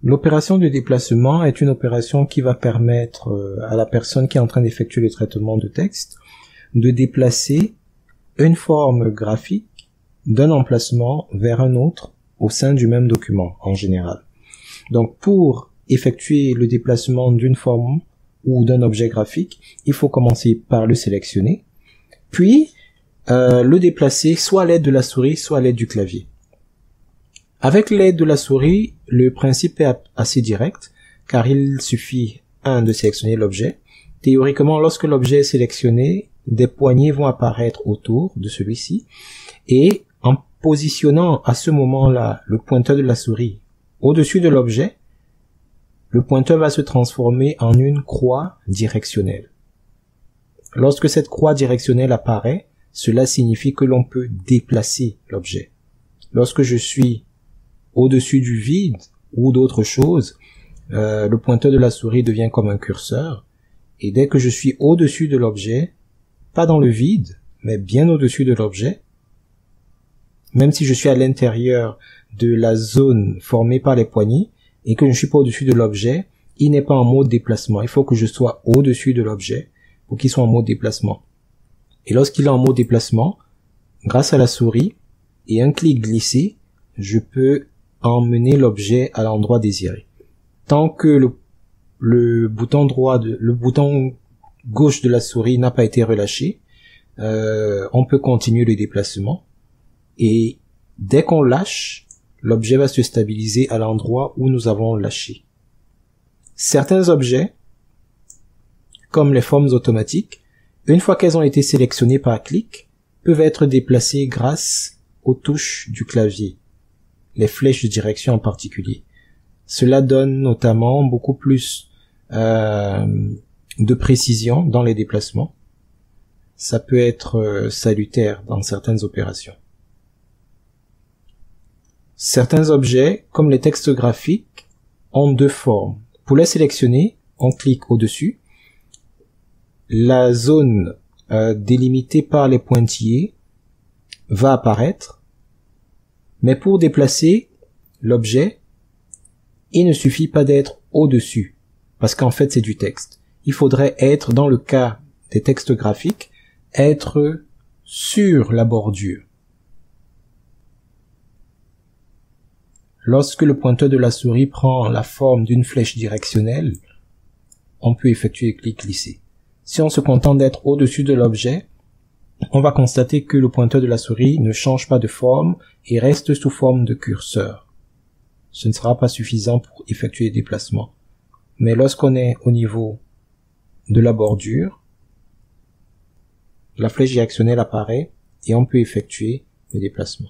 L'opération de déplacement est une opération qui va permettre à la personne qui est en train d'effectuer le traitement de texte de déplacer une forme graphique d'un emplacement vers un autre au sein du même document en général. Donc pour effectuer le déplacement d'une forme ou d'un objet graphique, il faut commencer par le sélectionner, puis le déplacer soit à l'aide de la souris, soit à l'aide du clavier. Avec l'aide de la souris, le principe est assez direct, car il suffit, de sélectionner l'objet. Théoriquement, lorsque l'objet est sélectionné, des poignées vont apparaître autour de celui-ci, et en positionnant à ce moment-là le pointeur de la souris au-dessus de l'objet, le pointeur va se transformer en une croix directionnelle. Lorsque cette croix directionnelle apparaît, cela signifie que l'on peut déplacer l'objet. Lorsque je suis au-dessus du vide ou d'autre chose, le pointeur de la souris devient comme un curseur, et dès que je suis au-dessus de l'objet, pas dans le vide, mais bien au-dessus de l'objet, même si je suis à l'intérieur de la zone formée par les poignées, et que je ne suis pas au-dessus de l'objet, il n'est pas en mode déplacement. Il faut que je sois au-dessus de l'objet pour qu'il soit en mode déplacement. Et lorsqu'il est en mode déplacement, grâce à la souris et un clic glissé, je peux emmener l'objet à l'endroit désiré. Tant que le bouton gauche de la souris n'a pas été relâché, on peut continuer le déplacement. Et dès qu'on lâche, l'objet va se stabiliser à l'endroit où nous avons lâché. Certains objets, comme les formes automatiques, une fois qu'elles ont été sélectionnées par clic, peuvent être déplacées grâce aux touches du clavier, les flèches de direction en particulier. Cela donne notamment beaucoup plus de précision dans les déplacements. Ça peut être salutaire dans certaines opérations. Certains objets, comme les textes graphiques, ont deux formes. Pour les sélectionner, on clique au-dessus. La zone délimitée par les pointillés va apparaître. Mais pour déplacer l'objet, il ne suffit pas d'être au-dessus, parce qu'en fait c'est du texte. Il faudrait être, dans le cas des textes graphiques, être sur la bordure. Lorsque le pointeur de la souris prend la forme d'une flèche directionnelle, on peut effectuer le clic glissé. Si on se contente d'être au-dessus de l'objet, on va constater que le pointeur de la souris ne change pas de forme et reste sous forme de curseur. Ce ne sera pas suffisant pour effectuer les déplacements. Mais lorsqu'on est au niveau de la bordure, la flèche directionnelle apparaît et on peut effectuer le déplacement.